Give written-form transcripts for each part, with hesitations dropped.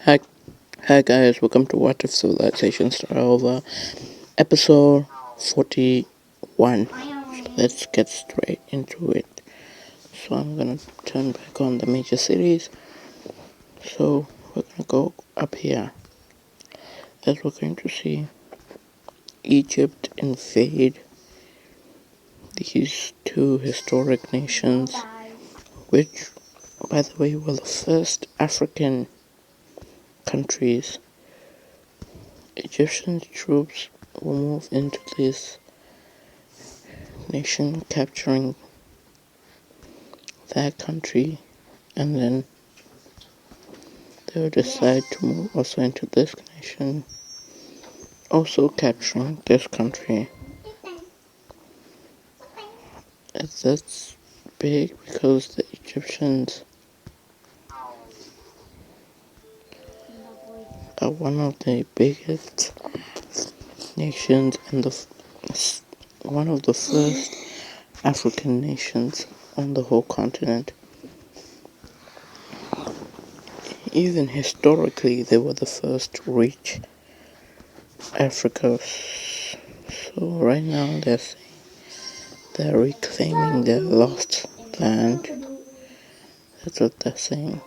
Hi, hi guys, welcome to What If Civilization Start Over, episode 41. So let's get straight into it. So I'm gonna turn back on the major cities. So we're gonna go up here as we're going to see Egypt invade these two historic nations, which, by the way, were the first African countries. Egyptian troops will move into this nation, capturing that country, and then they will decide to move also into this nation, also capturing this country. That's big because the Egyptians are one of the biggest nations and one of the first African nations on the whole continent. Even historically, they were the first to reach Africa. So right now they're reclaiming their lost land. That's what they're saying.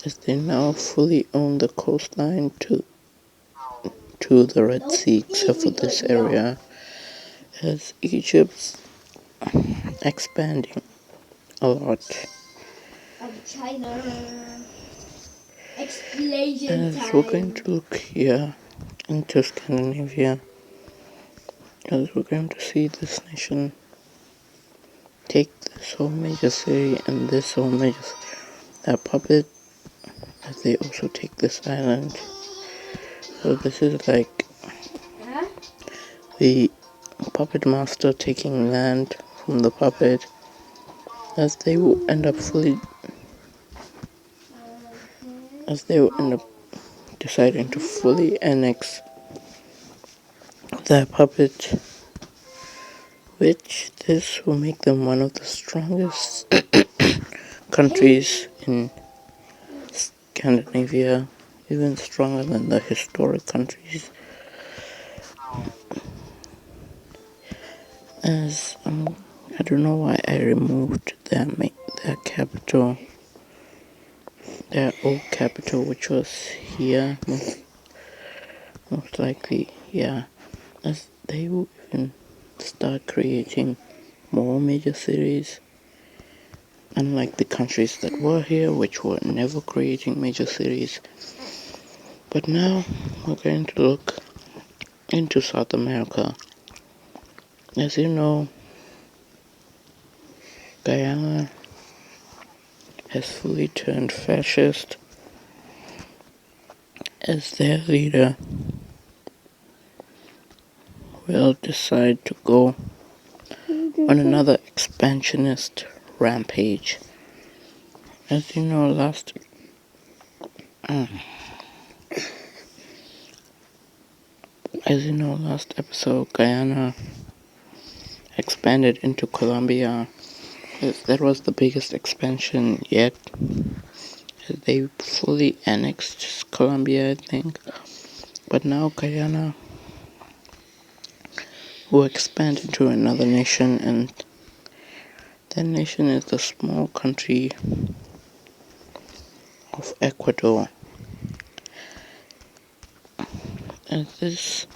As they now fully own the coastline to the Red Sea, except for this area, as Egypt's expanding a lot. As we're going to look here into Scandinavia, as we're going to see this nation take this whole major city and this whole major city, their puppet, as they also take this island. So this is like the puppet master taking land from the puppet, as they will end up deciding to fully annex their puppet, which this will make them one of the strongest countries in Scandinavia, even stronger than the historic countries. As I don't know why I removed their capital, their old capital, which was here, most likely, yeah. As they will even start creating more major cities, unlike the countries that were here, which were never creating major cities. But now we're going to look into South America. As you know, Guyana has fully turned fascist, as their leader will decide to go on another expansionist rampage. As you know, last episode, Guyana expanded into Colombia. That was the biggest expansion yet. They fully annexed Colombia, I think. But now Guyana will expand into another nation, and that nation is the small country of Ecuador. And this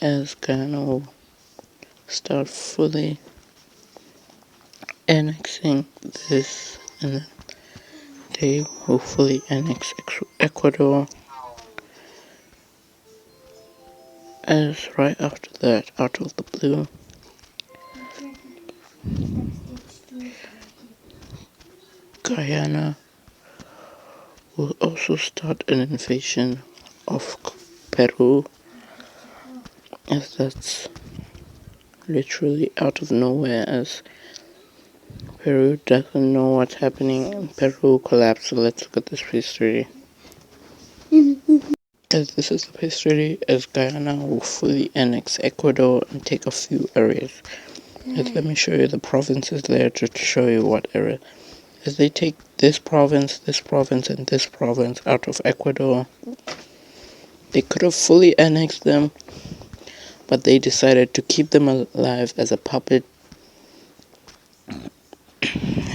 as Guyana will start fully annexing this, and then they will fully annex Ecuador. As right after that, out of the blue, Guyana will also start an invasion of Peru, as that's literally out of nowhere, as Peru doesn't know what's happening and Peru collapsed. So let's look at this peace treaty. As this is the peace treaty, as Guyana will fully annex Ecuador and take a few areas. Let me show you the provinces there to show you what area. As they take this province, and this province out of Ecuador, they could have fully annexed them, but they decided to keep them alive as a puppet.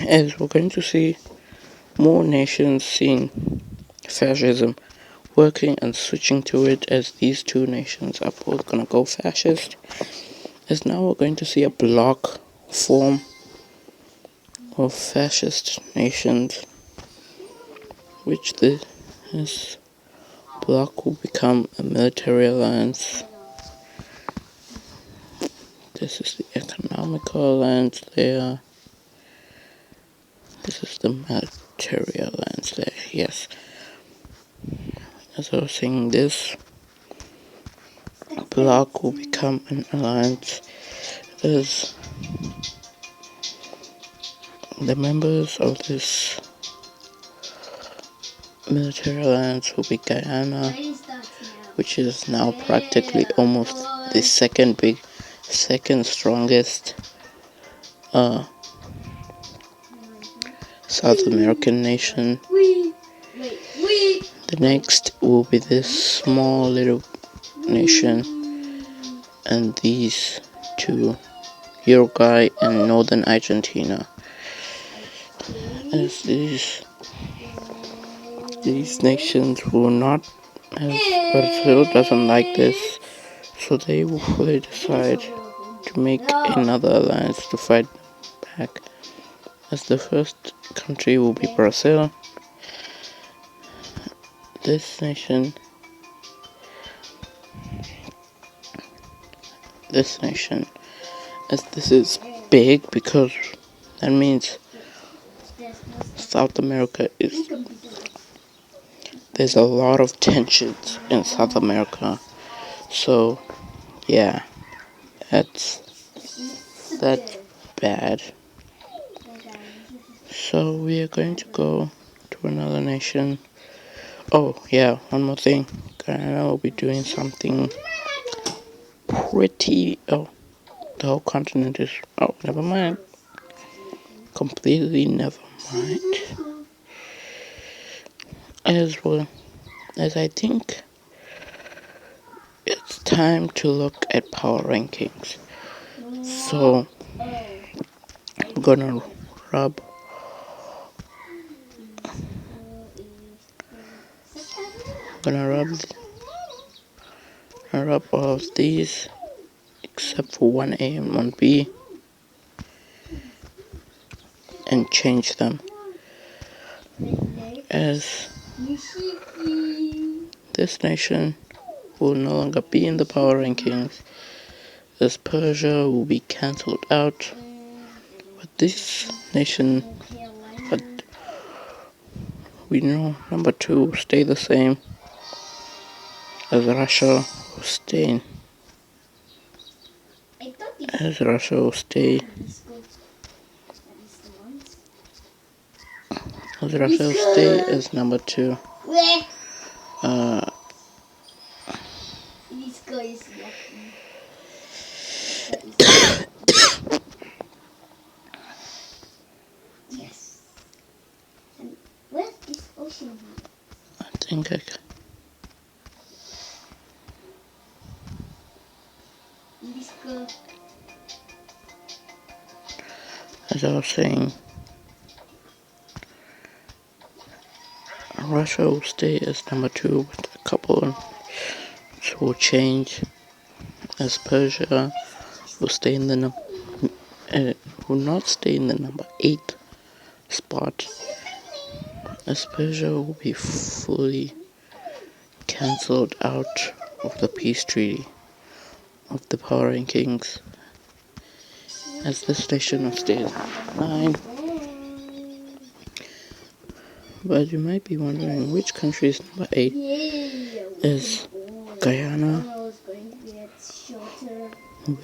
As we're going to see more nations seeing fascism working and switching to it, as these two nations are both gonna go fascist. As now we're going to see a bloc form of fascist nations, which this bloc will become a military alliance. This is the economical alliance there. This is the military alliance there, yes. As I was saying, this bloc will become an alliance as the members of this military alliance will be Guyana, which is now practically almost the second strongest South American nation. The next will be this small little nation, and these two, Uruguay and Northern Argentina. As these nations will not, as Brazil doesn't like this, so they will fully decide to make another alliance to fight back. As the first country will be Brazil. This nation, as this is big, because that means South America there's a lot of tensions in South America. So yeah, that's bad. So we are going to go to another nation. Oh yeah, one more thing. Guyana will be doing something pretty. Oh, the whole continent is. Oh, never mind. Completely never mind. As I think it's time to look at power rankings. So I'm gonna rub all of these except for 1A and 1B and change them, as this nation will no longer be in the power rankings, as Persia will be cancelled out, but this nation, but we know number 2 will stay the same, as Russia will stay as number 2. Yes. And where is Ocean? I think I can. As I was saying, Russia will stay as number 2 with a couple, which will change, as Persia will stay in the will not stay in the number 8 spot, as Persia will be fully cancelled out of the peace treaty of the power rankings, as this nation will stay at 9. But you might be wondering which country is number 8. Is Guyana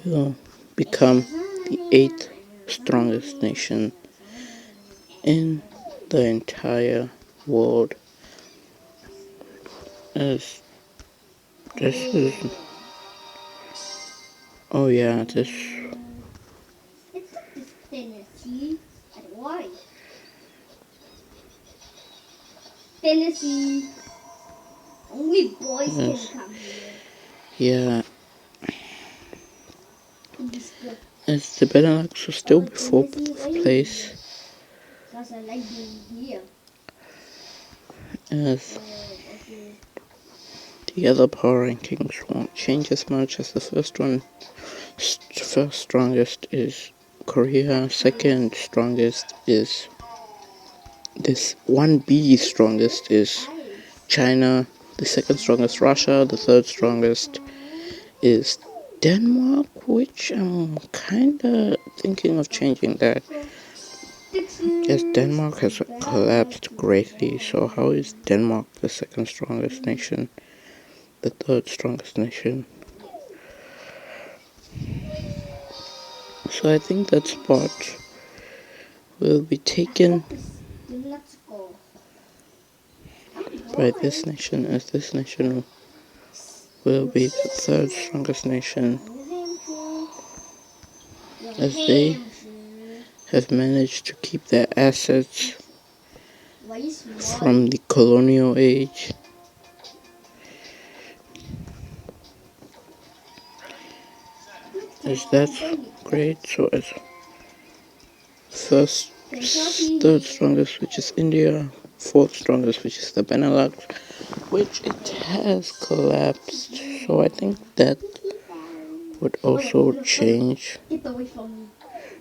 will become the 8th strongest nation in the entire world, as this is, oh yeah, this Tennessee and Hawaii. Tennessee. Only boys Yes. can come here Yeah, in this book. as the Benelux will still be fourth place, Because I like being here. as Okay. the other power rankings won't change as much. As the first strongest is Korea, second strongest is this 1B strongest is China, the second strongest Russia, the third strongest is Denmark, which I'm kinda thinking of changing that. Yes, Denmark has collapsed greatly, so how is Denmark the second strongest nation? The third strongest nation? So I think that spot will be taken Let's go. by this nation, as this nation will be the third strongest nation, as they have managed to keep their assets from the colonial age. As that's great. So as third strongest, which is India, fourth strongest, which is the Benelux, which it has collapsed. So I think that would also change. Get away from me.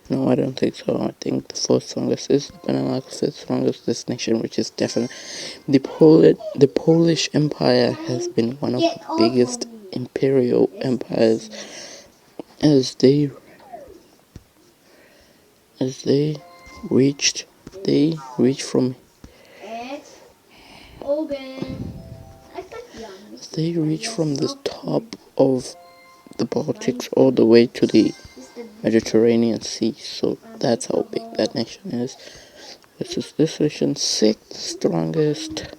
No, I don't think so. I think the fourth strongest is the Benelux, fifth strongest this nation, which is definitely the Polish Empire has been one of the biggest imperial empires as they reached from the top of the Baltics all the way to the Mediterranean Sea. So that's how big that nation is. This is this nation, sixth strongest.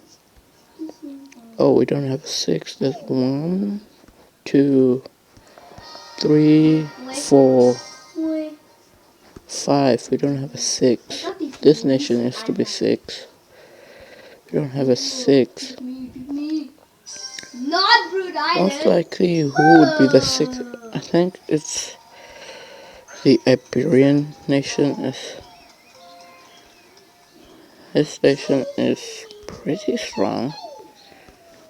Oh, we don't have a sixth. There's 1, 2, 3, 4, 5. We don't have a six. This nation used to be six. We don't have a six. Not Brunei. Most likely, who would be the sixth? I think it's the Iberian nation. This nation is pretty strong.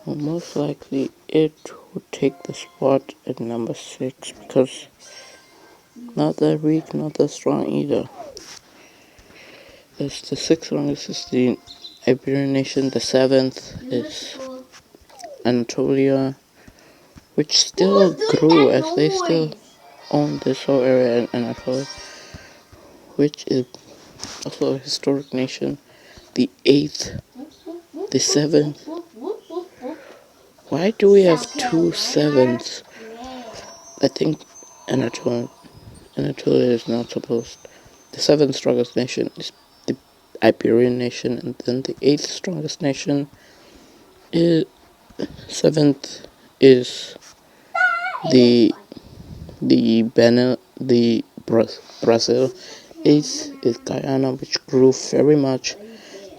Well, most likely, it would take the spot at number 6 because not that weak, not that strong either. As the sixth strongest is the Iberian nation. The seventh is Anatolia, which still grew as they still own this whole area in Anatolia, which is also a historic nation. The eighth, the seventh. Why do we have 2 sevens? I think Anatolia is not supposed. The seventh strongest nation is the Iberian nation, and then the eighth strongest nation is seventh is the Brazil. Eighth is Guyana, which grew very much.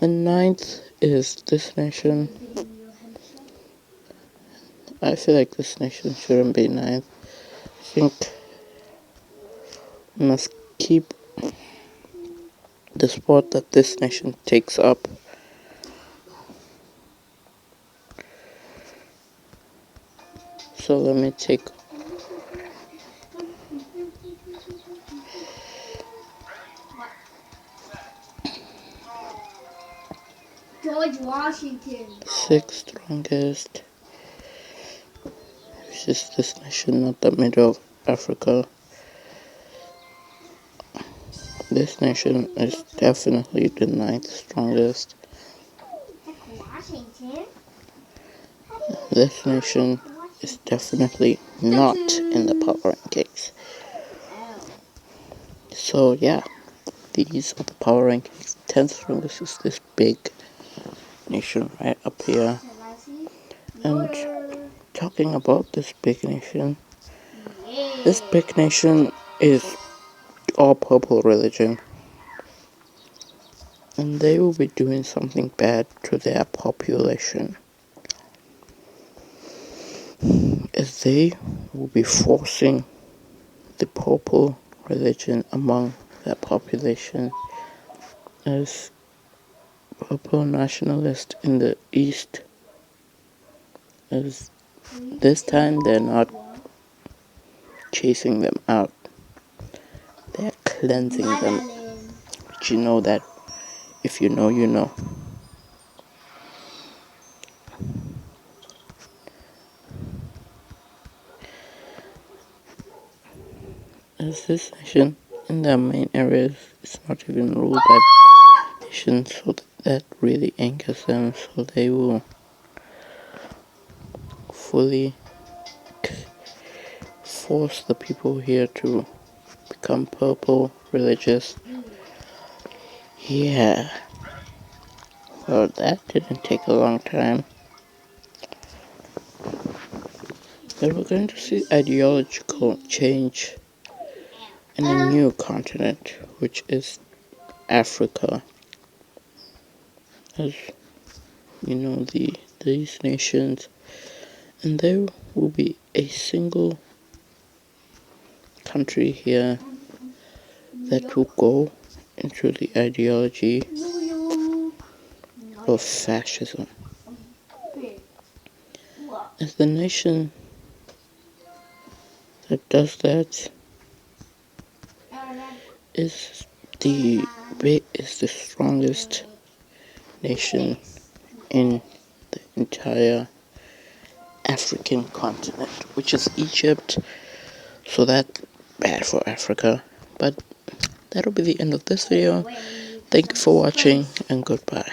The ninth is this nation. I feel like this nation shouldn't be ninth. I think we must keep the spot that this nation takes up. So let me take George Washington. sixth strongest, which is this nation, not the middle of Africa. This nation is definitely the ninth strongest. Washington. This nation is definitely not in the power rankings. So yeah, these are the power rankings. 10th strongest is this big nation right up here. And talking about this big nation is all purple religion, and they will be doing something bad to their population, as they will be forcing the purple religion among their population, as purple nationalists in the east, as this time they're not chasing them out, they're cleansing them. But you know that if you know, you know. As this nation in their main areas is not even ruled by nations, so that really angers them, so they will fully force the people here to become purple religious. Yeah. Well, that didn't take a long time. But we're going to see ideological change in a new continent, which is Africa. As you know, these nations, and there will be a single country here that will go into the ideology of fascism. As the nation that does that is the strongest nation in the entire African continent, which is Egypt. So that's bad for Africa. But that'll be the end of this video. Thank you for watching, and goodbye.